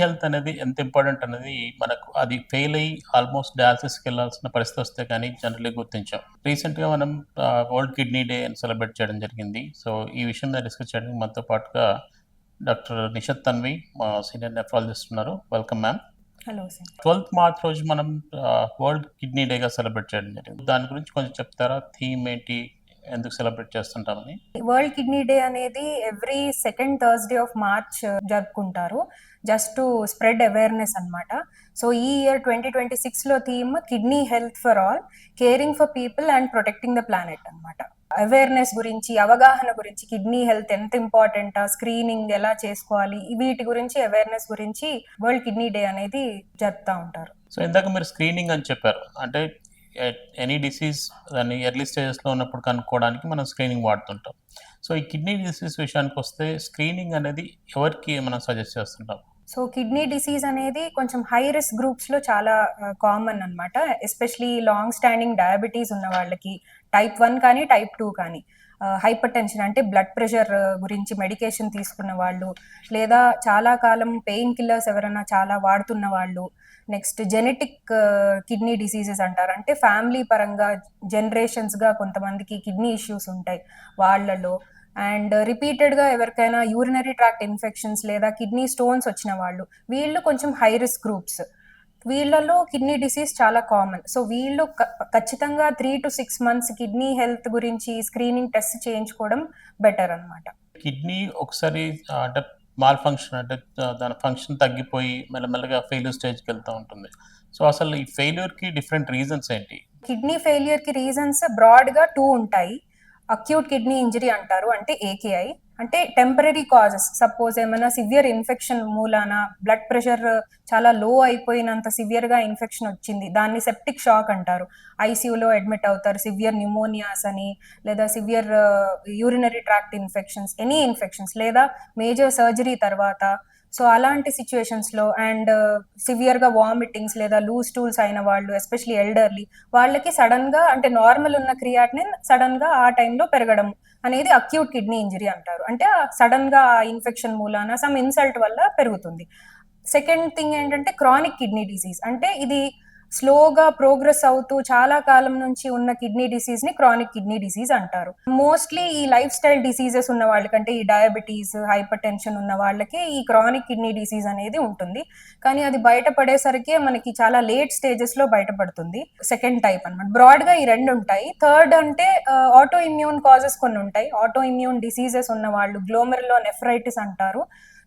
Health అనేది ఎంత important అనేది మనకు అది ఫెయిల్ అయ్యి ఆల్మోస్ట్ డయాలసిస్‌కి వెళ్ళాల్సిన పరిస్థితి వస్తే కానీ జనరల్లీ గుర్తించాం. రీసెంట్‌గా మనం వరల్డ్ కిడ్నీ డే అని సెలబ్రేట్ చేయడం జరిగింది. సో, ఈ విషయం మీద డిస్కస్ చేయడానికి మనతో పాటుగా డాక్టర్ నిషత్ తన్వి మా సీనియర్ నెఫ్రాలజిస్ట్ ఉన్నారు. Welcome ma'am. Hello sir. 12థ్ మార్చ్ రోజు మనం వరల్డ్ కిడ్నీ డేగా సెలబ్రేట్ చేయడం జరిగింది. దాని గురించి కొంచెం చెప్తారా? థీమ్ ఏంటి? ఎందుకు సెలబ్రేట్ చేస్తుంటామని? వరల్డ్ కిడ్నీ డే అనేది every second Thursday of March జరుపుకుంటారు. జస్ట్ టు స్ప్రెడ్ అవేర్నెస్ అన్నమాట. సో ఈ ఇయర్ 2026లో theme kidney health for all, caring for people and protecting the planet అన్నమాట. అవేర్నెస్ గురించి, అవగాహన గురించి, కిడ్నీ హెల్త్ ఎంత ఇంపార్టెంట్, స్క్రీనింగ్ ఎలా చేసుకోవాలి, వీటి గురించి అవేర్నెస్ గురించి వరల్డ్ కిడ్నీ డే అనేది జరుపుతూ ఉంటారు. సో ఇందాక మీరు స్క్రీనింగ్ అని చెప్పారు. అంటే ఎనీ డిసీజ్ దాన్ని ఎర్లీ స్టేజెస్లో ఉన్నప్పుడు కనుక్కోవడానికి మనం స్క్రీనింగ్ వాడుతుంటాం. సో ఈ కిడ్నీ డిసీజ్ విషయానికి వస్తే స్క్రీనింగ్ అనేది ఎవరికి మనం సజెస్ట్ చేస్తుంటాం? సో కిడ్నీ డిసీజ్ అనేది కొంచెం హై రిస్క్ గ్రూప్స్లో చాలా కామన్ అనమాట. ఎస్పెషలీ లాంగ్ స్టాండింగ్ డయాబెటీస్ ఉన్న వాళ్ళకి, టైప్ 1 కానీ టైప్ 2 కానీ, హైపర్ టెన్షన్ అంటే బ్లడ్ ప్రెషర్ గురించి మెడికేషన్ తీసుకున్న వాళ్ళు, లేదా చాలా కాలం పెయిన్ కిల్లర్స్ ఎవరైనా చాలా వాడుతున్న వాళ్ళు, నెక్స్ట్ జెనెటిక్ కిడ్నీ డిసీజెస్ అంటారు. అంటే ఫ్యామిలీ పరంగా జనరేషన్స్గా కొంతమందికి కిడ్నీ ఇష్యూస్ ఉంటాయి వాళ్ళలో. అండ్ రిపీటెడ్గా ఎవరికైనా యూరినరీ ట్రాక్ట్ ఇన్ఫెక్షన్స్ లేదా కిడ్నీ స్టోన్స్ వచ్చిన వాళ్ళు, వీళ్ళు కొంచెం హై రిస్క్ గ్రూప్స్. వీళ్ళలో కిడ్నీ డిసీజ్ చాలా కామన్. సో వీళ్ళు ఖచ్చితంగా 3 to 6 months కిడ్నీ హెల్త్ గురించి స్క్రీనింగ్ టెస్ట్ చేయించుకోవడం బెటర్ అనమాట. కిడ్నీ ఒకసారి అంటే మాల్ ఫంక్షన్ అంటే దాని ఫంక్షన్ తగ్గిపోయి మెల్లమెల్లగా ఫెయిల్యూర్ స్టేజ్కి వెళ్తూ ఉంటుంది. సో అసలు ఈ ఫెయిల్యూర్కి డిఫరెంట్ రీజన్స్ ఏంటి? కిడ్నీ ఫెయిలియర్కి రీజన్స్ బ్రాడ్గా 2 ఉంటాయి. అక్యూట్ కిడ్నీ ఇంజరీ అంటారు, అంటే ఏకేఐ. అంటే టెంపరీ కాజెస్, సపోజ్ ఏమైనా సివియర్ ఇన్ఫెక్షన్ మూలాన బ్లడ్ ప్రెషర్ చాలా లో అయిపోయినంత సివియర్గా ఇన్ఫెక్షన్ వచ్చింది, దాన్ని సెప్టిక్ షాక్ అంటారు. ఐసీయూలో అడ్మిట్ అవుతారు, సివియర్ న్యూమోనియాస్ అని, లేదా severe urinary tract infections, any infections, లేదా మేజర్ సర్జరీ తర్వాత. సో అలాంటి సిచ్యువేషన్స్లో అండ్ సివియర్గా వామిటింగ్స్ లేదా లూజ్ టూల్స్ అయిన వాళ్ళు, ఎస్పెషలీ ఎల్డర్లీ వాళ్ళకి సడన్గా, అంటే నార్మల్ ఉన్న క్రియాటినిన్ సడన్గా ఆ టైంలో పెరగడం అనేది అక్యూట్ కిడ్నీ ఇంజరీ అంటారు. అంటే సడన్గా ఆ ఇన్ఫెక్షన్ మూలాన సమ్ ఇన్సల్ట్ వల్ల పెరుగుతుంది. సెకండ్ థింగ్ ఏంటంటే క్రానిక్ కిడ్నీ డిసీజ్. అంటే ఇది స్లోగా ప్రోగ్రెస్ అవుతూ చాలా కాలం నుంచి ఉన్న కిడ్నీ డిసీజ్ ని క్రానిక్ కిడ్నీ డిసీజ్ అంటారు. మోస్ట్లీ ఈ లైఫ్ స్టైల్ డిసీజెస్ ఉన్న వాళ్ళకంటే, ఈ డయాబెటీస్, హైపర్ టెన్షన్ ఉన్న వాళ్ళకి ఈ క్రానిక్ కిడ్నీ డిసీజ్ అనేది ఉంటుంది. కానీ అది బయటపడేసరికి మనకి చాలా లేట్ స్టేజెస్ లో బయటపడుతుంది. సెకండ్ టైప్ అనమాట. బ్రాడ్ గా ఈ రెండు ఉంటాయి. థర్డ్ అంటే ఆటో ఇమ్యూన్ కాజెస్ కొన్ని ఉంటాయి. ఆటో ఇమ్యూన్ డిసీజెస్ ఉన్న వాళ్ళు, గ్లోమెరులో నెఫ్రైటిస్ అంటారు.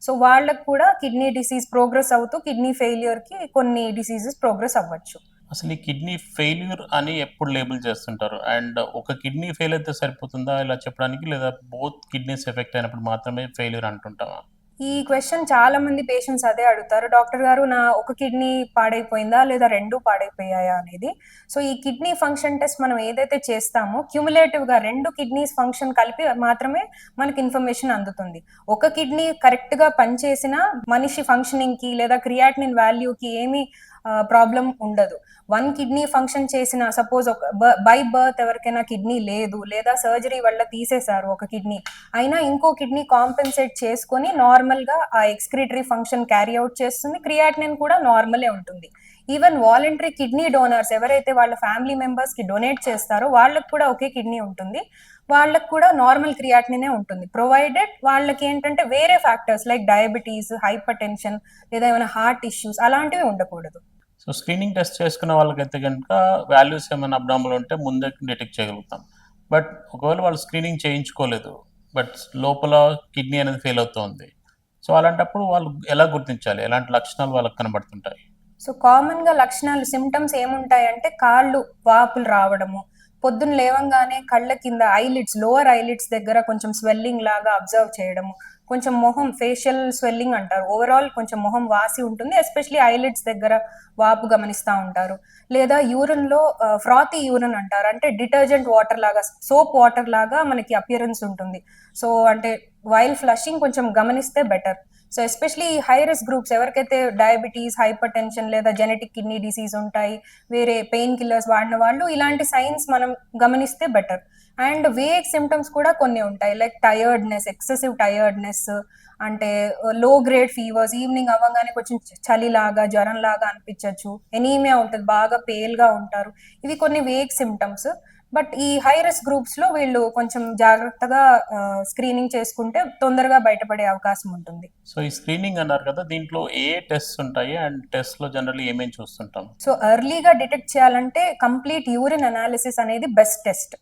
సో వాళ్ళకు కూడా కిడ్నీ డిసీజ్ ప్రోగ్రెస్ అవుతూ కిడ్నీ ఫెయిల్యూర్ కి కొన్ని డిసీజెస్ ప్రోగ్రెస్ అవ్వచ్చు. అసలు ఈ కిడ్నీ ఫెయిల్యూర్ అని ఎప్పుడు లేబుల్ చేస్తుంటారు? అండ్ ఒక కిడ్నీ ఫెయిల్ అయితే సరిపోతుందా ఇలా చెప్పడానికి, లేదా బోత్ కిడ్నీస్ ఎఫెక్ట్ అయినప్పుడు మాత్రమే ఫెయిల్యూర్ అంటుంటామా? ఈ క్వశ్చన్ చాలా మంది పేషెంట్స్ అదే అడుగుతారు, డాక్టర్ గారు నా ఒక కిడ్నీ పాడైపోయిందా లేదా రెండు పాడైపోయాయా అనేది. సో ఈ కిడ్నీ ఫంక్షన్ టెస్ట్ మనం ఏదైతే చేస్తామో క్యూములేటివ్ గా రెండు కిడ్నీస్ ఫంక్షన్ కలిపి మాత్రమే మనకి ఇన్ఫర్మేషన్ అందుతుంది. ఒక కిడ్నీ కరెక్ట్ గా పనిచేసిన మనిషి ఫంక్షనింగ్ కి లేదా క్రియాటినిన్ వాల్యూకి ఏమీ ప్రాబ్లం ఉండదు. వన్ కిడ్నీ ఫంక్షన్ చేసిన, సపోజ్ ఒక బై బర్త్ ఎవరికైనా కిడ్నీ లేదు, లేదా సర్జరీ వల్ల తీసేశారు ఒక కిడ్నీ, అయినా ఇంకో కిడ్నీ కాంపెన్సేట్ చేసుకొని నార్మల్ గా ఆ ఎక్స్క్రీటరీ ఫంక్షన్ క్యారీ అవుట్ చేస్తుంది. క్రియాటినిన్ కూడా నార్మలే ఉంటుంది. ఈవెన్ వాలంటరీ కిడ్నీ డోనర్స్ ఎవరైతే వాళ్ళ ఫ్యామిలీ మెంబర్స్ కి డొనేట్ చేస్తారో వాళ్ళకి కూడా ఒకే కిడ్నీ ఉంటుంది. వాళ్ళకి కూడా నార్మల్ క్రియాటినినే ఉంటుంది, ప్రొవైడెడ్ వాళ్ళకి ఏంటంటే వేరే factors like diabetes, hyper tension, లేదా ఏమైనా హార్ట్ ఇష్యూస్ అలాంటివి ఉండకూడదు. సో స్క్రీనింగ్ టెస్ట్ చేసుకున్న వాళ్ళకైతే కనుక వాల్యూస్ ఏమైనా అబ్నార్మల్ ఉంటే ముందే డిటెక్ట్ చేయగలుగుతాం. బట్ ఒకవేళ వాళ్ళు స్క్రీనింగ్ చేయించుకోలేదు, బట్ లోపల కిడ్నీ అనేది ఫెయిల్ అవుతుంది. సో అలాంటప్పుడు వాళ్ళు ఎలా గుర్తించాలి? ఎలాంటి లక్షణాలు వాళ్ళకి కనబడుతుంటాయి? సో కామన్ గా లక్షణాలు, సిమ్టమ్స్ ఏముంటాయంటే కాళ్ళు వాపులు రావడము, పొద్దున్న లేవంగానే కళ్ళ కింద ఐలిడ్స్, లోవర్ ఐలిడ్స్ దగ్గర కొంచెం స్వెల్లింగ్ లాగా అబ్జర్వ్ చేయడము, కొంచెం మొహం ఫేషియల్ స్వెల్లింగ్ అంటారు, ఓవరాల్ కొంచెం మొహం వాసి ఉంటుంది, ఎస్పెషలీ ఐలిడ్స్ దగ్గర వాపు గమనిస్తూ ఉంటారు. లేదా యూరిన్ లో ఫ్రాతీ యూరిన్ అంటారు, అంటే డిటర్జెంట్ వాటర్ లాగా, సోప్ వాటర్ లాగా మనకి అపియరెన్స్ ఉంటుంది. సో అంటే వైల్ ఫ్లషింగ్ కొంచెం గమనిస్తే better. So especially high risk groups ఎవరికైతే డయాబెటీస్, హైపర్ టెన్షన్ లేదా జెనెటిక్ కిడ్నీ డిసీజ్ ఉంటాయి, వేరే పెయిన్ కిల్లర్స్ వాడిన వాళ్ళు ఇలాంటి సైన్స్ మనం గమనిస్తే బెటర్. అండ్ వేగ్ సిమ్టమ్స్ కూడా కొన్ని ఉంటాయి, లైక్ టయర్డ్నెస్, ఎక్సెసివ్ టయర్డ్నెస్, అంటే లో గ్రేడ్ ఫీవర్స్, ఈవినింగ్ అవ్వగానే కొంచెం చలిలాగా జ్వరంలాగా అనిపించవచ్చు, ఎనీమియా ఉంటుంది, బాగా పేల్గా ఉంటారు. ఇవి కొన్ని వేగ్ సిమ్టమ్స్. బట్ ఈ హై రిస్క్ గ్రూప్స్ లో వీళ్ళు కొంచెం జాగ్రత్తగా స్క్రీనింగ్ చేసుకుంటే తొందరగా బయటపడే అవకాశం ఉంటుంది. సో ఈ స్క్రీనింగ్ అన్నారు కదా, దీంట్లో ఏ టెస్ట్ ఉంటాయి అండ్ టెస్ట్ లో జనరల్లీ ఏమేమి చూస్తుంటాం? సో ఎర్లీగా డిటెక్ట్ చేయాలంటే కంప్లీట్ యూరిన్ అనాలిసిస్ అనేది బెస్ట్ టెస్ట్.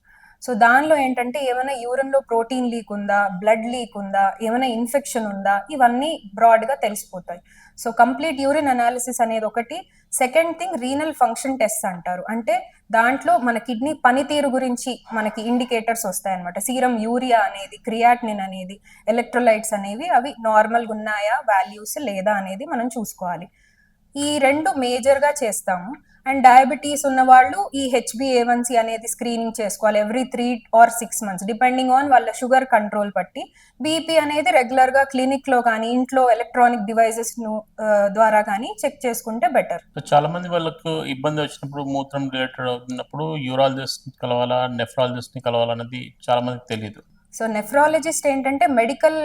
సో దానిలో ఏంటంటే ఏమైనా యూరిన్ లో ప్రోటీన్ లీక్ ఉందా, బ్లడ్ లీక్ ఉందా, ఏమైనా ఇన్ఫెక్షన్ ఉందా, ఇవన్నీ బ్రాడ్ గా తెలిసిపోతాయి. సో కంప్లీట్ యూరిన్ అనాలిసిస్ అనేది ఒకటి. Second thing renal function test అంటారు, అంటే దాంట్లో మన కిడ్నీ పనితీరు గురించి మనకి ఇండికేటర్స్ వస్తాయన్నమాట. సీరం యూరియా అనేది, క్రియాటినిన్ అనేది, ఎలక్ట్రోలైట్స్ అనేవి అవి నార్మల్గా ఉన్నాయా వాల్యూస్ లేదా అనేది మనం చూసుకోవాలి. ఈ రెండు మేజర్ గా చేస్తాము. అండ్ డయాబెటీస్ ఉన్న వాళ్ళు ఈ HbA1c అనేది స్క్రీనింగ్ చేసుకోవాలి every 3 or 6 months depending on వాళ్ళ షుగర్ కంట్రోల్ బట్టి. బీపీ అనేది రెగ్యులర్ గా క్లినిక్ లో కానీ ఇంట్లో ఎలక్ట్రానిక్ డివైజెస్ ద్వారా కానీ చెక్ చేసుకుంటే బెటర్. సో చాలా మంది వాళ్ళకు ఇబ్బంది వచ్చినప్పుడు, మూత్రం రిలేటెడ్ అవుతున్నప్పుడు యూరాలజిస్ట్ కలవాలా, నెఫ్రాలజిస్ట్ ని కలవాలా అనేది చాలా మందికి తెలియదు. సో నెఫ్రాలజిస్ట్ ఏంటంటే medical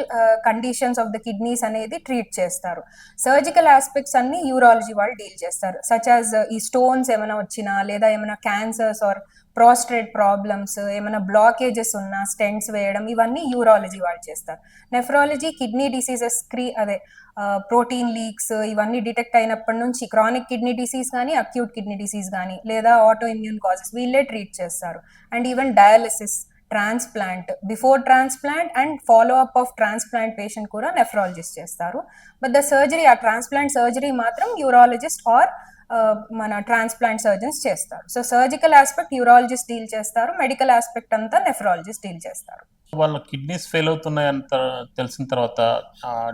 conditions of the kidneys అనేది ట్రీట్ చేస్తారు. సర్జికల్ ఆస్పెక్ట్స్ అన్ని యూరాలజీ వాళ్ళు డీల్ చేస్తారు, సచ్ యాజ్ ఈ స్టోన్స్ ఏమైనా వచ్చినా, లేదా ఏమైనా క్యాన్సర్స్ ఆర్ ప్రాస్ట్రేట్ ప్రాబ్లమ్స్, ఏమైనా బ్లాకేజెస్ ఉన్నా స్టెంట్స్ వేయడం, ఇవన్నీ యూరాలజీ వాళ్ళు చేస్తారు. Nephrology kidney diseases protein leaks ఇవన్నీ డిటెక్ట్ అయినప్పటి నుంచి క్రానిక్ కిడ్నీ డిసీజ్ కానీ, అక్యూట్ కిడ్నీ డిసీజ్ కానీ, లేదా ఆటో ఇమ్యూన్ కాజెస్ వీళ్ళే ట్రీట్ చేస్తారు. And even dialysis, transplant, before transplant and follow up of transplant patient కూడా నెఫ్రాలజిస్ట్ చేస్తారు. బట్ ద సర్జరీ, ఆ ట్రాన్స్ప్లాంట్ సర్జరీ మాత్రం యూరాలజిస్ట్ ఆర్ మన ట్రాన్స్ప్లాంట్ సర్జన్స్ చేస్తారు. So surgical aspect urologist deal చేస్తారు, medical aspect అంతా నెఫ్రాలజిస్ట్ డీల్ చేస్తారు. వాళ్ళ కిడ్నీస్ ఫెయిల్ అవుతున్నాయంత తెలిసిన తర్వాత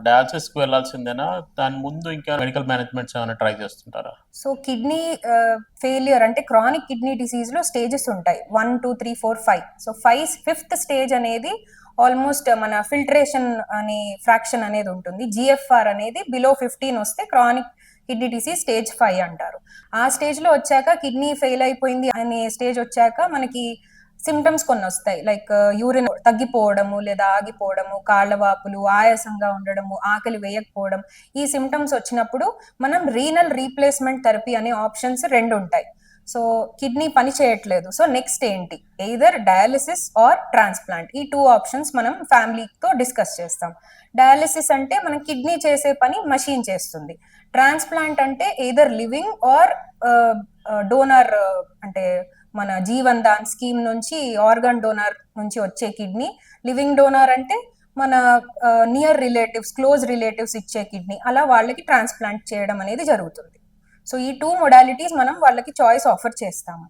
డయాలసిస్ కి వెళ్ళాల్సిందేనా, దాని ముందు ఇంకా మెడికల్ మేనేజ్మెంట్స్ ఏమైనా ట్రై చేస్తుంటారా? సో కిడ్నీ ఫెయిలియర్ అంటే క్రానిక్ కిడ్నీ డిసీజ్ లో స్టేజెస్ ఉంటాయి, 1, 2, 3, 4, 5. సో 5th స్టేజ్ అనేది ఆల్మోస్ట్ మన ఫిల్టరేషన్ అనే ఫ్రాక్షన్ అనేది ఉంటుంది. GFR అనేది బిలో 15 వస్తే క్రానిక్ కిడ్నీ డిసీజ్ స్టేజ్ 5 అంటారు. ఆ స్టేజ్ లో వచ్చాక కిడ్నీ ఫెయిల్ అయిపోయింది అనే స్టేజ్ వచ్చాక మనకి సిమ్టమ్స్ కొన్ని వస్తాయి, లైక్ యూరిన్ తగ్గిపోవడము లేదా ఆగిపోవడము, కాళ్ళ వాపులు, ఆయాసంగా ఉండడము, ఆకలి వేయకపోవడం. ఈ సిమ్టమ్స్ వచ్చినప్పుడు మనం రీనల్ రీప్లేస్మెంట్ థెరపీ అనే ఆప్షన్స్ 2 ఉంటాయి. సో కిడ్నీ పని చేయట్లేదు, సో నెక్స్ట్ ఏంటి, ఎయిదర్ డయాలిసిస్ ఆర్ ట్రాన్స్ప్లాంట్. ఈ 2 ఆప్షన్స్ మనం ఫ్యామిలీతో డిస్కస్ చేస్తాం. డయాలిసిస్ అంటే మనం కిడ్నీ చేసే పని మషీన్ చేస్తుంది. ట్రాన్స్ప్లాంట్ అంటే ఎయిదర్ లివింగ్ ఆర్ డోనర్, అంటే మన జీవన్ దాన్ స్కీమ్ నుంచి ఆర్గన్ డోనర్ నుంచి వచ్చే కిడ్నీ. లివింగ్ డోనర్ అంటే మన నియర్ రిలేటివ్స్, క్లోజ్ రిలేటివ్స్ ఇచ్చే కిడ్నీ, అలా వాళ్ళకి ట్రాన్స్ప్లాంట్ చేయడం అనేది జరుగుతుంది. సో ఈ 2 మొడాలిటీస్ మనం వాళ్ళకి చాయిస్ ఆఫర్ చేస్తాము.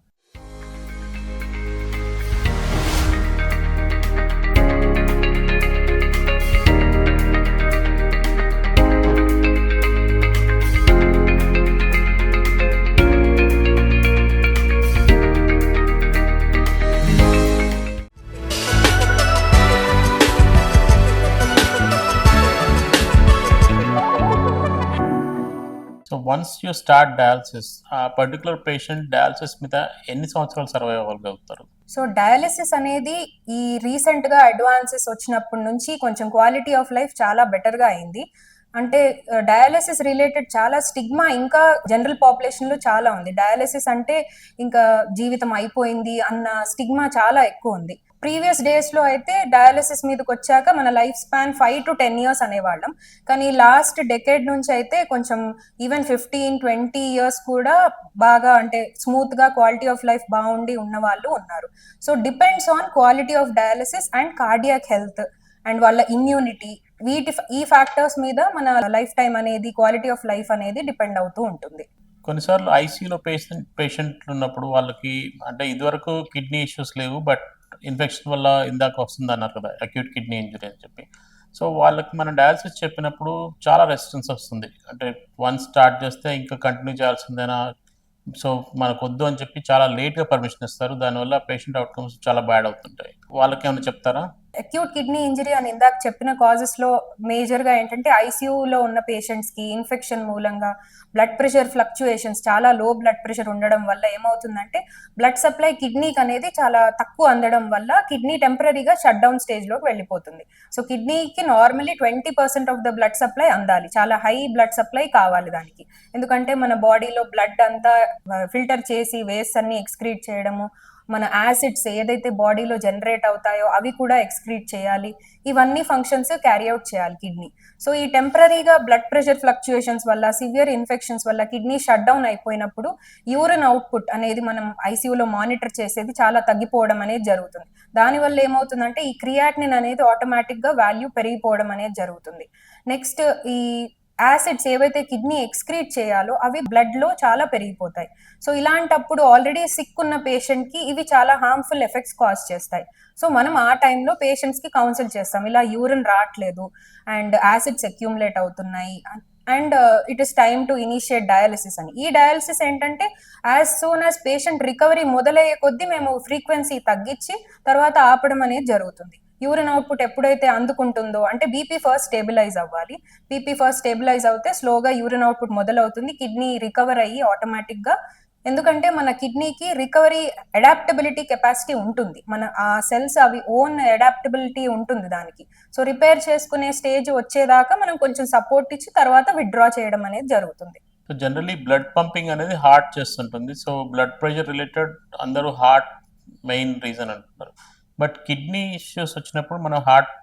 So once you start dialysis, ఆ పర్టికులర్ పేషెంట్ డయాలసిస్ మీద ఎన్ని సంవత్సరాలు సర్వైవ్ అవ్వగలుగుతారు? సో డయాలిసిస్ అనేది ఈ రీసెంట్ గా అడ్వాన్సెస్ వచ్చినప్పటి నుంచి కొంచెం క్వాలిటీ ఆఫ్ లైఫ్ చాలా బెటర్ గా అయింది. అంటే డయాలిసిస్ రిలేటెడ్ చాలా స్టిగ్మా ఇంకా జనరల్ పాపులేషన్ లో చాలా ఉంది. డయాలిసిస్ అంటే ఇంకా జీవితం అయిపోయింది అన్న స్టిగ్మా చాలా ఎక్కువ ఉంది. ప్రీవియస్ డేస్ లో అయితే డయాలిసిస్ మీదకి వచ్చాక మన లైఫ్ స్పాన్ 5 to 10 years అనేవాళ్ళం, కానీ లాస్ట్ డెకేడ్ నుంచి అయితే కొంచెం ఈవెన్ 15-20 years కూడా బాగా, అంటే స్మూత్ గా క్వాలిటీ ఆఫ్ లైఫ్ బాగుండి ఉన్న వాళ్ళు ఉన్నారు. So depends on quality of dialysis and cardiac health and వాళ్ళ ఇమ్యూనిటీ, ఈ ఫ్యాక్టర్స్ మీద మన లైఫ్ టైం అనేది, క్వాలిటీ ఆఫ్ లైఫ్ అనేది డిపెండ్ అవుతూ ఉంటుంది. కొన్నిసార్లు ఐసీయూలో పేషెంట్లు ఉన్నప్పుడు వాళ్ళకి, అంటే ఇదివరకు కిడ్నీ ఇష్యూస్ లేవు బట్ ఇన్ఫెక్షన్ వల్ల ఇందాక వస్తుంది అన్నారు కదా, అక్యూట్ కిడ్నీ ఇంజరీ అని చెప్పి. సో వాళ్ళకి మనం డయాలసిస్ చెప్పినప్పుడు చాలా రెసిస్టెన్స్ వస్తుంది, అంటే వన్స్ స్టార్ట్ చేస్తే ఇంకా కంటిన్యూ చేయాల్సిందేనా, సో మనకు వద్దు అని చెప్పి చాలా లేట్గా పర్మిషన్ ఇస్తారు. దానివల్ల పేషెంట్ అవుట్కమ్స్ చాలా బ్యాడ్ అవుతుంటాయి. వాళ్ళకి ఏమైనా చెప్తారా? అక్యూట్ కిడ్నీ ఇంజరీ అని ఇందాక చెప్పిన కాజెస్ లో మేజర్ గా ఏంటంటే ఐసీయూలో ఉన్న పేషెంట్స్ కి ఇన్ఫెక్షన్ మూలంగా బ్లడ్ ప్రెషర్ ఫ్లక్చుయేషన్స్, చాలా లో బ్లడ్ ప్రెషర్ ఉండడం వల్ల ఏమవుతుందంటే బ్లడ్ సప్లై కిడ్నీకి అనేది చాలా తక్కువ అందడం వల్ల కిడ్నీ టెంపరీగా షట్ డౌన్ స్టేజ్ లోకి వెళ్ళిపోతుంది. సో కిడ్నీకి normally 20% of the blood supply అందాలి, చాలా హై బ్లడ్ సప్లై కావాలి దానికి. ఎందుకంటే మన బాడీలో బ్లడ్ అంతా ఫిల్టర్ చేసి వేస్ట్ అన్ని ఎక్స్క్రీట్ చేయడము, మన యాసిడ్స్ ఏదైతే బాడీలో జనరేట్ అవుతాయో అవి కూడా ఎక్స్క్రీట్ చేయాలి, ఇవన్నీ ఫంక్షన్స్ క్యారీ అవుట్ చేయాలి కిడ్నీ. సో ఈ టెంపరీగా బ్లడ్ ప్రెషర్ ఫ్లక్చుయేషన్స్ వల్ల, సివియర్ ఇన్ఫెక్షన్స్ వల్ల కిడ్నీ షట్ డౌన్ అయిపోయినప్పుడు యూరిన్ అవుట్పుట్ అనేది మనం ఐసీయూలో మానిటర్ చేసేది చాలా తగ్గిపోవడం అనేది జరుగుతుంది. దానివల్ల ఏమవుతుందంటే ఈ క్రియాటినిన్ అనేది ఆటోమేటిక్ గా వాల్యూ పెరిగిపోవడం అనేది జరుగుతుంది. నెక్స్ట్ ఈ యాసిడ్స్ ఏవైతే కిడ్నీ ఎక్స్క్రీట్ చేయాలో అవి బ్లడ్ లో చాలా పెరిగిపోతాయి. సో ఇలాంటప్పుడు ఆల్రెడీ సిక్ ఉన్న పేషెంట్ కి ఇవి చాలా హార్మ్ఫుల్ ఎఫెక్ట్స్ కాజ్ చేస్తాయి. సో మనం ఆ టైంలో పేషెంట్స్ కి కౌన్సిల్ చేస్తాం, ఇలా యూరిన్ రావట్లేదు అండ్ యాసిడ్స్ అక్యూములేట్ అవుతున్నాయి and it is time to initiate dialysis అని. ఈ డయాలిసిస్ ఏంటంటే as soon as patient recovery మొదలయ్యే కొద్దీ మేము ఫ్రీక్వెన్సీ తగ్గించి తర్వాత ఆపడం అనేది జరుగుతుంది. యూరిన్ అవుట్పుట్ ఎప్పుడైతే అందుకుంటుందో అంటే బీపీ ఫస్ట్ స్టేబిలైజ్ అవ్వాలి, బీపీ ఫస్ట్ స్టేబిలైజ్ అవుతే స్లోగా యూరిన్ అవుట్పుట్ మొదలవుతుంది, కిడ్నీ రికవర్ అయ్యి ఆటోమేటిక్ గా. ఎందుకంటే మన కిడ్నీకి రికవరీ అడాప్టబిలిటీ కెపాసిటీ ఉంటుంది, మన ఆ సెల్స్ అవి ఓన్ అడాప్టబిలిటీ ఉంటుంది దానికి. సో రిపేర్ చేసుకునే స్టేజ్ వచ్చేదాకా మనం కొంచెం సపోర్ట్ ఇచ్చి తర్వాత విత్డ్రా చేయడం అనేది జరుగుతుంది. సో జనరల్లీ బ్లడ్ పంపింగ్ అనేది హార్ట్ చేస్తుంటుంది. సో బ్లడ్ ప్రెషర్ రిలేటెడ్ అందరూ హార్ట్ మెయిన్ రీజన్ అంటున్నారు. బట్ కిడ్నీ ఇష్యూస్ వచ్చినప్పుడు మన హార్ట్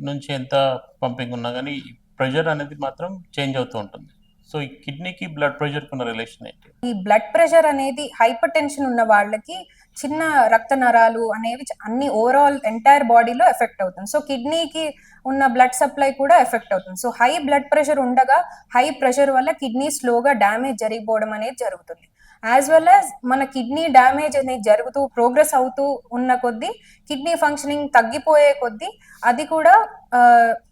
నుంచి ఎంత పంపింగ్ ఉన్నా కానీ ప్రెషర్ అనేది మాత్రం చేంజ్ అవుతూ ఉంటుంది. సో ఈ కిడ్నీకి బ్లడ్ ప్రెషర్కి ఉన్న రిలేషన్ ఏంటి? ఈ బ్లడ్ ప్రెషర్ అనేది హైపర్ టెన్షన్ ఉన్న వాళ్ళకి చిన్న రక్త నరాలు అనేవి అన్ని ఓవరాల్ ఎంటైర్ బాడీలో ఎఫెక్ట్ అవుతుంది. సో కిడ్నీకి ఉన్న బ్లడ్ సప్లై కూడా ఎఫెక్ట్ అవుతుంది. సో హై బ్లడ్ ప్రెషర్ ఉండగా హై ప్రెషర్ వల్ల కిడ్నీ స్లోగా డ్యామేజ్ జరిగిపోవడం అనేది జరుగుతుంది. యాజ్ వెల్ యాజ్ మన కిడ్నీ డ్యామేజ్ అనేది జరుగుతూ ప్రోగ్రెస్ అవుతూ ఉన్న కొద్దీ కిడ్నీ ఫంక్షనింగ్ తగ్గిపోయే కొద్దీ అది కూడా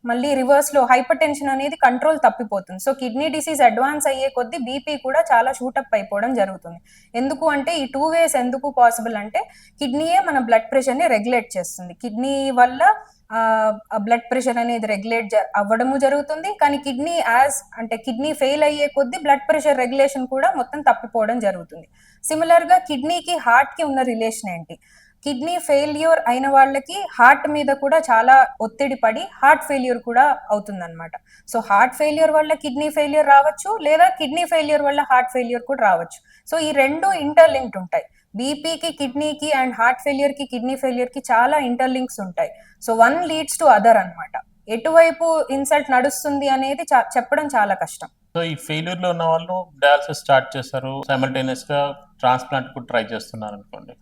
మళ్ళీ రివర్స్ లో హైపర్ టెన్షన్ అనేది కంట్రోల్ తప్పిపోతుంది. సో కిడ్నీ డిసీజ్ అడ్వాన్స్ అయ్యే కొద్దీ బీపీ కూడా చాలా షూటప్ అయిపోవడం జరుగుతుంది. ఎందుకు అంటే ఈ 2 ways ఎందుకు పాసిబుల్ అంటే కిడ్నీయే మన బ్లడ్ ప్రెషర్ ని రెగ్యులేట్ చేస్తుంది, కిడ్నీ వల్ల బ్లడ్ ప్రెషర్ అనేది రెగ్యులేట్ అవ్వడము జరుగుతుంది. కానీ కిడ్నీ అంటే కిడ్నీ ఫెయిల్ అయ్యే కొద్దీ బ్లడ్ ప్రెషర్ రెగ్యులేషన్ కూడా మొత్తం తప్పిపోవడం జరుగుతుంది. సిమిలర్ గా కిడ్నీకి హార్ట్ కి ఉన్న రిలేషన్ ఏంటి? కిడ్నీ ఫెయిల్యూర్ అయిన వాళ్ళకి హార్ట్ మీద కూడా చాలా ఒత్తిడి పడి హార్ట్ ఫెయిల్యూర్ కూడా అవుతుందన్నమాట. సో హార్ట్ ఫెయిల్యూర్ వల్ల కిడ్నీ ఫెయిల్యూర్ రావచ్చు, లేదా కిడ్నీ ఫెయిల్యూర్ వల్ల హార్ట్ ఫెయిల్యూర్ కూడా రావచ్చు. సో ఈ రెండు ఇంటర్లింక్డ్ ఉంటాయి. బీపీకి కిడ్నీకి అండ్ హార్ట్ ఫెయిల్యూర్ కి కిడ్నీ ఫెయిల్యూర్ కి చాలా ఇంటర్లింక్స్ ఉంటాయి. So one leads to other అన్నమాట. ఎటువైపు ఇన్సల్ట్ నడుస్తుంది అనేది చెప్పడం చాలా కష్టం. సో ఈ ఫెయిల్యూర్ లో ఉన్న వాళ్ళు డయాలసిస్ స్టార్ట్ చేస్తారు, సైమల్టేనియస్ గా ట్రాన్స్ప్లాంట్ కూడా ట్రై చేస్తున్నారు అనుకోండి.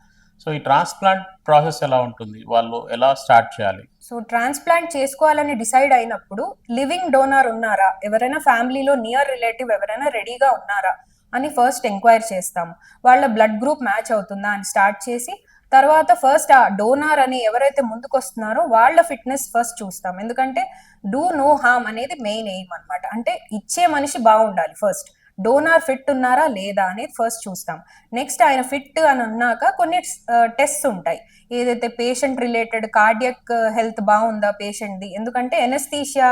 సో ఈ ట్రాన్స్ప్లాంట్ ప్రాసెస్ ఎలా ఉంటుంది, వాళ్ళు ఎలా స్టార్ట్ చేయాలి? సో ట్రాన్స్ప్లాంట్ చేసుకోవాలని డిసైడ్ అయినప్పుడు లివింగ్ డోనార్ ఉన్నారా, ఎవరైనా ఫ్యామిలీలో నియర్ రిలేటివ్ ఎవరైనా రెడీగా ఉన్నారా అని ఫస్ట్ ఎంక్వైరీ చేస్తాము. వాళ్ళ బ్లడ్ గ్రూప్ మ్యాచ్ అవుతుందా అని స్టార్ట్ చేసి తర్వాత ఫస్ట్ ఆ డోనార్ అని ఎవరైతే ముందుకు వస్తున్నారో వాళ్ళ ఫిట్నెస్ ఫస్ట్ చూస్తాం. ఎందుకంటే డూ నో హార్మ్ అనేది మెయిన్ ఎయిమ్ అన్నమాట. అంటే ఇచ్చే మనిషి బాగుండాలి, ఫస్ట్ డోనార్ ఫిట్ ఉన్నారా లేదా అనేది ఫస్ట్ చూస్తాం. నెక్స్ట్ ఆయన ఫిట్ అని అన్నాక కొన్ని టెస్ట్ ఉంటాయి, ఏదైతే పేషెంట్ రిలేటెడ్ కార్డియక్ హెల్త్ బాగుందా పేషెంట్ది, ఎందుకంటే ఎనస్థీషియా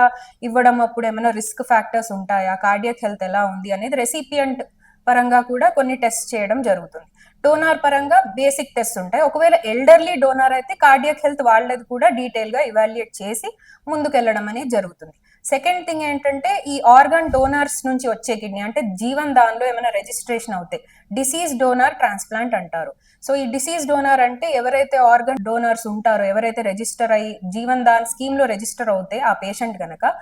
ఇవ్వడం అప్పుడు ఏమైనా రిస్క్ ఫ్యాక్టర్స్ ఉంటాయా, కార్డియక్ హెల్త్ ఎలా ఉంది అనేది రెసిపియంట్ పరంగా కూడా కొన్ని టెస్ట్ చేయడం జరుగుతుంది. డోనార్ పరంగా బేసిక్ టెస్ట్ ఉంటాయి. ఒకవేళ ఎల్డర్లీ డోనార్ అయితే కార్డియక్ హెల్త్ వాళ్ళది కూడా డీటెయిల్ గా ఇవాల్యుయేట్ చేసి ముందుకెళ్లడం అనేది జరుగుతుంది. సెకండ్ థింగ్ ఏంటంటే ఈ ఆర్గన్ డోనార్స్ నుంచి వచ్చే కిడ్నీ అంటే జీవన్ దాన్లో ఏమైనా రిజిస్ట్రేషన్ అవుతాయి, డిసీజ్ డోనార్ ట్రాన్స్ప్లాంట్ అంటారు. సో ఈ డిసీజ్ డోనార్ అంటే ఎవరైతే ఆర్గన్ డోనార్స్ ఉంటారో, ఎవరైతే రిజిస్టర్ అయ్యి జీవన్ దాన్ స్కీమ్ లో రిజిస్టర్ అవుతే ఆ పేషెంట్ గనక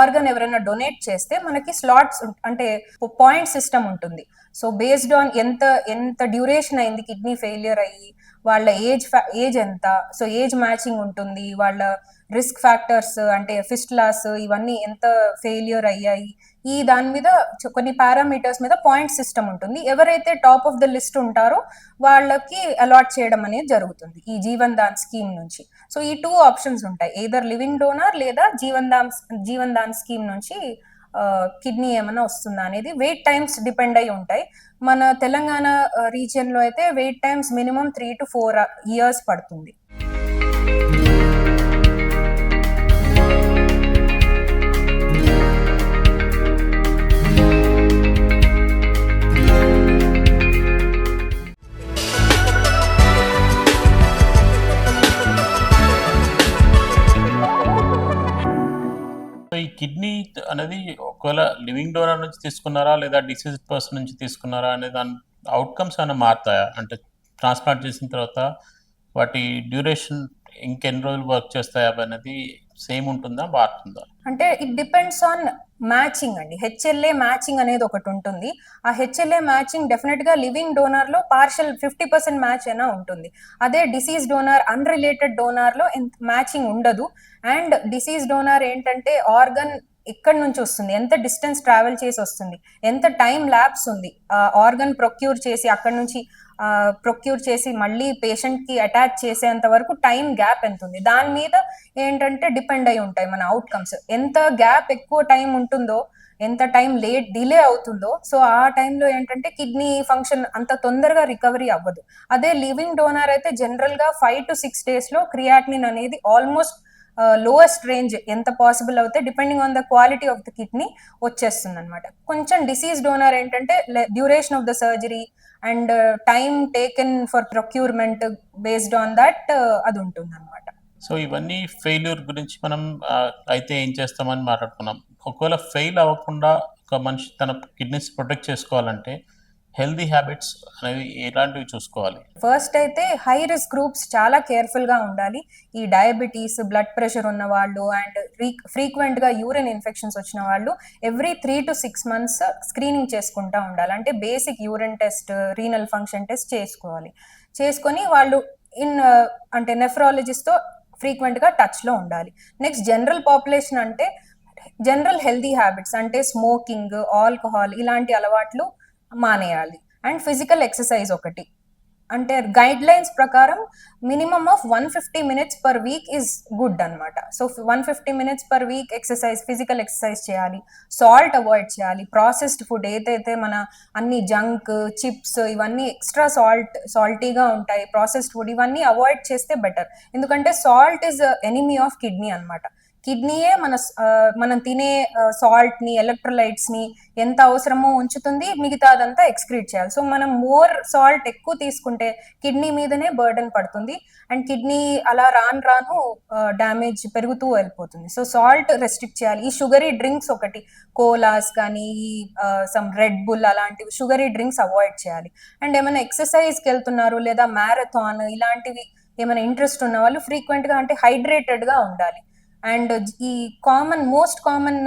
ఆర్గన్ ఎవరైనా డొనేట్ చేస్తే మనకి స్లాట్స్ అంటే పాయింట్ సిస్టమ్ ఉంటుంది. సో బేస్డ్ ఆన్ ఎంత డ్యూరేషన్ అయింది కిడ్నీ ఫెయిలియర్ అయ్యి, వాళ్ళ ఏజ్ ఎంత, సో ఏజ్ మ్యాచింగ్ ఉంటుంది, వాళ్ళ రిస్క్ ఫ్యాక్టర్స్ అంటే ఫిస్టులాస్ ఇవన్నీ ఎంత ఫెయిలియర్ అయ్యాయి, ఈ దాని మీద కొన్ని పారామీటర్స్ మీద పాయింట్ సిస్టమ్ ఉంటుంది. ఎవరైతే టాప్ ఆఫ్ ద లిస్ట్ ఉంటారో వాళ్ళకి అలాట్ చేయడం అనేది జరుగుతుంది ఈ జీవన్ దాన్ స్కీమ్ నుంచి. సో ఈ 2 ఆప్షన్స్ ఉంటాయి, ఎయిదర్ లివింగ్ డోనార్ లేదా జీవన్ దాన్ స్కీమ్ నుంచి కిడ్నీ ఏమైనా వస్తుందా అనేది. వెయిట్ టైమ్స్ డిపెండ్ అయి ఉంటాయి. మన తెలంగాణ రీజియన్ లో అయితే wait times minimum 3 to 4 years పడుతుంది. కిడ్నీ అనేది ఒకవేళ లివింగ్ డోనర్ నుంచి తీసుకున్నారా లేదా డిసీజ్ పర్సన్ నుంచి తీసుకున్నారా అనే దాని అవుట్కమ్స్ ఏమైనా మారుతాయా? అంటే ట్రాన్స్‌ప్లాంట్ చేసిన తర్వాత వాటి డ్యూరేషన్ ఇంకెన్ని రోజులు వర్క్ చేస్తాయి అవనేది సేమ్ ఉంటుందా? మారుతుందా? అంటే ఇట్ డిపెండ్స్ ఆన్ మ్యాచింగ్ అండి. హెచ్ఎల్ఏ మ్యాచింగ్ అనేది ఒకటి ఉంటుంది. ఆ హెచ్ఎల్ఏ మ్యాచింగ్ డెఫినెట్ గా లివింగ్ డోనర్ లో పార్షియల్ 50% మ్యాచ్ అయినా ఉంటుంది. అదే డిసీజ్ డోనర్ అన్రిలేటెడ్ డోనర్ లో మ్యాచింగ్ ఉండదు. అండ్ డిసీజ్ డోనర్ ఏంటంటే ఆర్గన్ ఎక్కడి నుంచి వస్తుంది, ఎంత డిస్టెన్స్ ట్రావెల్ చేసి వస్తుంది, ఎంత టైం ల్యాప్స్ ఉంది ఆర్గన్ ప్రొక్యూర్ చేసి అక్కడి నుంచి ప్రొక్యూర్ చేసి మళ్ళీ పేషెంట్ కి అటాచ్ చేసేంత వరకు టైం గ్యాప్ ఎంత ఉంది, దాని మీద ఏంటంటే డిపెండ్ అయి ఉంటాయి మన అవుట్కమ్స్. ఎంత గ్యాప్ ఎక్కువ టైం ఉంటుందో, ఎంత టైం లేట్ డిలే అవుతుందో, సో ఆ టైంలో ఏంటంటే కిడ్నీ ఫంక్షన్ అంత తొందరగా రికవరీ అవ్వదు. అదే లివింగ్ డోనర్ అయితే జనరల్ గా 5 to 6 days లో క్రియాటినిన్ అనేది ఆల్మోస్ట్ లోయెస్ట్ రేంజ్ ఎంత పాసిబుల్ అవుతే depending on the quality of the kidney వచ్చేస్తుంది అనమాట. కొంచెం డిసీజ్ డోనర్ ఏంటంటే duration of the surgery and time taken for procurement based on that అది ఉంటుంది అనమాట. సో ఇవన్నీ ఫెయిల్యూర్ గురించి మనం అయితే ఏం చేస్తామని మాట్లాడుకున్నాం. ఒకవేళ ఫెయిల్ అవ్వకుండా ఒక మనిషి తన కిడ్నీస్ ప్రొటెక్ట్ చేసుకోవాలంటే హెల్దీ హ్యాబిట్స్ అనేవి ఎలాంటివి చూసుకోవాలి? ఫస్ట్ అయితే హై రిస్క్ గ్రూప్స్ చాలా కేర్ఫుల్ గా ఉండాలి. ఈ డయాబెటీస్, బ్లడ్ ప్రెషర్ ఉన్న వాళ్ళు అండ్ ఫ్రీక్వెంట్ గా యూరిన్ ఇన్ఫెక్షన్స్ వచ్చిన వాళ్ళు ఎవ్రీ 3 to 6 months స్క్రీనింగ్ చేసుకుంటా ఉండాలి. అంటే basic urine test, renal function test చేసుకోవాలి. చేసుకొని వాళ్ళు అంటే నెఫ్రాలజిస్ట్ తో ఫ్రీక్వెంట్ గా టచ్ లో ఉండాలి. నెక్స్ట్ జనరల్ పాపులేషన్ అంటే జనరల్ హెల్దీ హ్యాబిట్స్ అంటే స్మోకింగ్, ఆల్కహాల్ ఇలాంటి అలవాట్లు మానేయాలి. అండ్ ఫిజికల్ ఎక్సర్సైజ్ ఒకటి, అంటే గైడ్ లైన్స్ ప్రకారం minimum of 150 minutes per week is good అనమాట. So 150 minutes per week exercise, physical exercise చేయాలి. సాల్ట్ అవాయిడ్ చేయాలి. ప్రాసెస్డ్ ఫుడ్ ఏదైతే మన అన్ని జంక్, చిప్స్ ఇవన్నీ ఎక్స్ట్రా సాల్టీగా ఉంటాయి, ప్రాసెస్డ్ ఫుడ్ ఇవన్నీ అవాయిడ్ చేస్తే బెటర్. ఎందుకంటే salt is enemy of kidney అనమాట. కిడ్నీయే మనం తినే సాల్ట్ ని, ఎలక్ట్రోలైట్స్ ని ఎంత అవసరమో ఉంచుతుంది, మిగతా అదంతా ఎక్స్క్రీట్ చేయాలి. సో మనం మోర్ సాల్ట్ ఎక్కువ తీసుకుంటే కిడ్నీ మీదనే బర్డెన్ పడుతుంది అండ్ కిడ్నీ అలా రాను రాను డ్యామేజ్ పెరుగుతూ వెళ్ళిపోతుంది. సో సాల్ట్ రెస్ట్రిక్ట్ చేయాలి. ఈ షుగరీ డ్రింక్స్ ఒకటి, కోలాస్ కానీ సమ్ రెడ్ బుల్ అలాంటివి షుగరీ డ్రింక్స్ అవాయిడ్ చేయాలి. అండ్ ఏమైనా ఎక్సర్సైజ్కి వెళ్తున్నారు లేదా మ్యారథాన్ ఇలాంటివి ఏమైనా ఇంట్రెస్ట్ ఉన్న వాళ్ళు ఫ్రీక్వెంట్ గా అంటే హైడ్రేటెడ్ గా ఉండాలి. అండ్ ఈ మోస్ట్ కామన్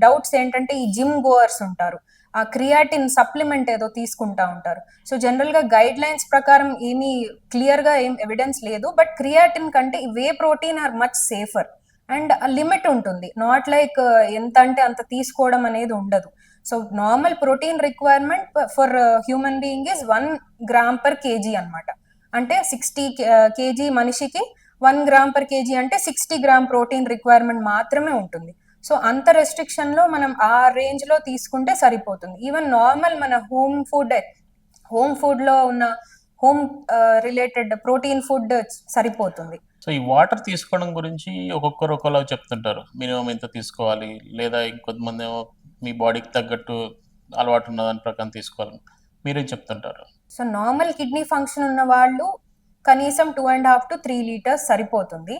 డౌట్స్ ఏంటంటే ఈ జిమ్ గోవర్స్ ఉంటారు, ఆ క్రియాటిన్ సప్లిమెంట్ ఏదో తీసుకుంటా ఉంటారు. సో జనరల్ గా గైడ్ లైన్స్ ప్రకారం ఏమీ క్లియర్ గా ఏం ఎవిడెన్స్ లేదు, బట్ క్రియాటిన్ కంటే whey protein or much safer and limit ఉంటుంది. నాట్ లైక్ ఎంత అంటే అంత తీసుకోవడం అనేది ఉండదు. So normal protein requirement for human being is 1 gram/kg అనమాట. అంటే 60 kg మనిషికి 1 gram/kg అంటే 60 gram ప్రోటీన్ రిక్వైర్మెంట్ మాత్రమే ఉంటుంది. సో అంత రెస్ట్రిక్షన్ లో మనం ఆ రేంజ్ లో తీసుకుంటే సరిపోతుంది. ఈవెన్ నార్మల్ మన హోమ్ ఫుడ్ లో ఉన్న హోమ్ రిలేటెడ్ ప్రోటీన్ ఫుడ్ సరిపోతుంది. సో ఈ వాటర్ తీసుకోవడం గురించి ఒక్కొక్కరు ఒకలా చెప్తుంటారు. మినిమం ఎంత తీసుకోవాలి, లేదా ఇంకొంతమంది ఏమో మీ బాడీకి తగ్గట్టు అలవాటు ఉన్న దాని ప్రకారం తీసుకోవాలి. మీరేం చెప్తుంటారు? సో నార్మల్ కిడ్నీ ఫంక్షన్ ఉన్న వాళ్ళు కనీసం 2.5 to 3 liters సరిపోతుంది.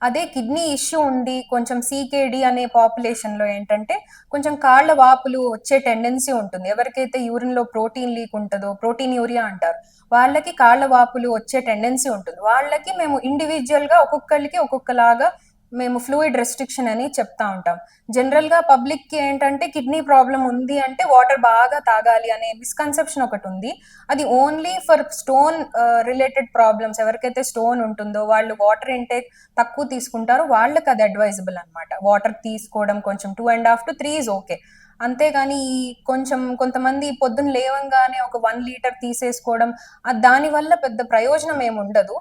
అదే కిడ్నీ ఇష్యూ ఉండి కొంచెం CKD అనే పాపులేషన్ లో ఏంటంటే కొంచెం కాళ్ళ వాపులు వచ్చే టెండెన్సీ ఉంటుంది. ఎవరికైతే యూరిన్ లో ప్రోటీన్ లీక్ ఉంటుందో, ప్రోటీన్ యూరియా అంటారు, వాళ్ళకి కాళ్ళ వాపులు వచ్చే టెండెన్సీ ఉంటుంది. వాళ్ళకి మేము ఇండివిజువల్ గా ఒక్కొక్కరికి ఒక్కొక్కలాగా మేము ఫ్లూయిడ్ రెస్ట్రిక్షన్ అని చెప్తా ఉంటాం. జనరల్ గా పబ్లిక్ కి ఏంటంటే కిడ్నీ ప్రాబ్లం ఉంది అంటే వాటర్ బాగా తాగాలి అనే మిస్కన్సెప్షన్ ఒకటి ఉంది. అది only for stone related problems, ఎవరికైతే స్టోన్ ఉంటుందో వాళ్ళు వాటర్ ఇంటేక్ తక్కువ తీసుకుంటారో వాళ్ళకి అది అడ్వైజబుల్ అనమాట. వాటర్ తీసుకోవడం కొంచెం 2.5 to 3 is ఓకే. అంతేగాని ఈ కొంతమంది పొద్దున్న లేవంగానే ఒక 1 liter తీసేసుకోవడం దాని వల్ల పెద్ద ప్రయోజనం ఏమి ఉండదు.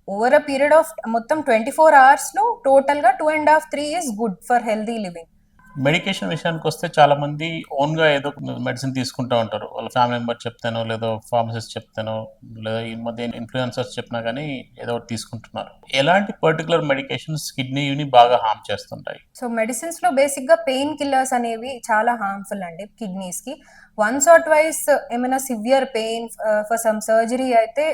ఓవర్ అ పీరియడ్ ఆఫ్ మొత్తం 24 hours లో టోటల్ గా 2.5-3 is good for healthy living. Medication విషయానికి వస్తే చాలా మంది ఓన్గా ఏదో మెడిసిన్ తీసుకుంటూ ఉంటారు. వాళ్ళ ఫ్యామిలీ మెంబర్ చెప్తానో, లేదా ఫార్మసిస్ట్ చెప్తానో, లేదా ఈ మధ్య ఇన్ఫ్లుయెన్సర్స్ చెప్పినా కానీ ఏదో ఒకటి తీసుకుంటున్నారు. ఎలాంటి పర్టికులర్ మెడికేషన్స్ కిడ్నీని బాగా హార్మ్ చేస్తుంటాయి? సో మెడిసిన్స్ లో బేసిక్ గా పెయిన్ కిల్లర్స్ అనేవి చాలా హార్మ్ఫుల్ అండి కిడ్నీస్ కి. వన్స్ ఆర్ ట్వైస్ ఏమైనా severe pain for some surgery అయితే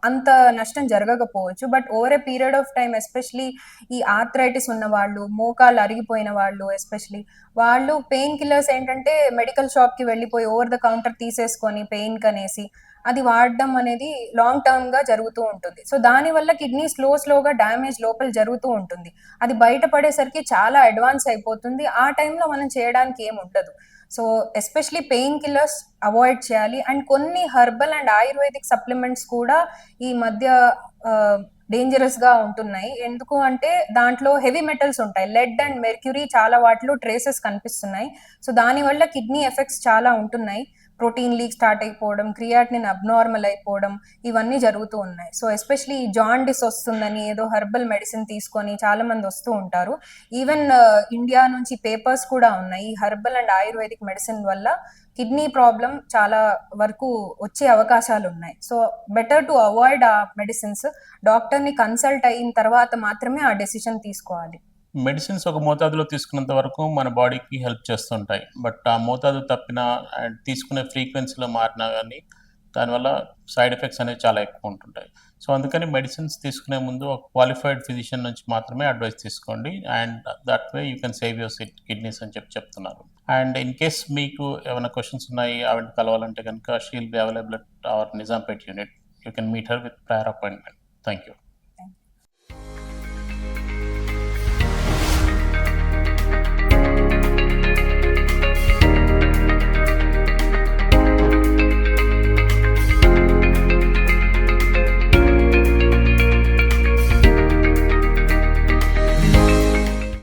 అంత నష్టం జరగకపోవచ్చు. But over a period of time especially ఈ ఆర్థరైటిస్ ఉన్న వాళ్ళు, మోకాళ్ళు అరిగిపోయిన వాళ్ళు ఎస్పెషలీ వాళ్ళు పెయిన్ కిల్లర్స్ ఏంటంటే మెడికల్ షాప్‌కి వెళ్ళిపోయి ఓవర్ ద కౌంటర్ తీసేసుకొని పెయిన్‌కనేసి అది వాడడం అనేది లాంగ్ టర్మ్‌గా జరుగుతూ ఉంటుంది. సో, దానివల్ల కిడ్నీ స్లోగా డ్యామేజ్ లోపల జరుగుతూ ఉంటుంది. అది బయటపడేసరికి చాలా అడ్వాన్స్ అయిపోతుంది. ఆ టైంలో మనం చేయడానికి ఏముండదు. So, especially pain killers avoid చేయాలి. అండ్ కొన్ని హెర్బల్ అండ్ ఆయుర్వేదిక్ సప్లిమెంట్స్ కూడా ఈ మధ్య డేంజరస్‌గా ఉంటున్నాయి. ఎందుకు అంటే దాంట్లో హెవీ మెటల్స్ ఉంటాయి. లెడ్ అండ్ మెర్క్యూరీ చాలా వాటిలో ట్రేసెస్ కనిపిస్తున్నాయి. సో, దానివల్ల కిడ్నీ ఎఫెక్ట్స్ చాలా ఉంటున్నాయి. ప్రోటీన్ లీక్ స్టార్ట్ అయిపోవడం, క్రియాటినిన్ అబ్నార్మల్ అయిపోవడం ఇవన్నీ జరుగుతూ ఉన్నాయి. సో, ఎస్పెషలీ జాండిస్ వస్తుందని ఏదో హెర్బల్ మెడిసిన్ తీసుకొని చాలామంది వస్తూ ఉంటారు. ఈవెన్ ఇండియా నుంచి పేపర్స్ కూడా ఉన్నాయి. ఈ హెర్బల్ అండ్ ఆయుర్వేదిక్ మెడిసిన్ వల్ల కిడ్నీ ప్రాబ్లం చాలా వరకు వచ్చే అవకాశాలున్నాయి. సో, బెటర్ టు అవాయిడ్ ఆ మెడిసిన్స్. డాక్టర్‌ని కన్సల్ట్ అయిన తర్వాత మాత్రమే ఆ డెసిషన్ తీసుకోవాలి. మెడిసిన్స్ ఒక మోతాదులో తీసుకున్నంత వరకు మన బాడీకి హెల్ప్ చేస్తుంటాయి. బట్ ఆ మోతాదు తప్పినా అండ్ తీసుకునే ఫ్రీక్వెన్సీలో మారినా గానీ దానివల్ల సైడ్ ఎఫెక్ట్స్ అనేవి చాలా ఎక్కువ ఉంటుంటాయి. సో, అందుకని మెడిసిన్స్ తీసుకునే ముందు ఒక క్వాలిఫైడ్ ఫిజిషియన్ నుంచి మాత్రమే అడ్వైస్ తీసుకోండి. And that way you can save your kidneys అని చెప్తున్నారు. అండ్ ఇన్ కేస్ మీకు ఏమైనా క్వెషన్స్ ఉన్నాయి ఆవిడని కలవాలంటే కనుక she will be available at our Nizampet unit. You can meet her with prior appointment. Thank you.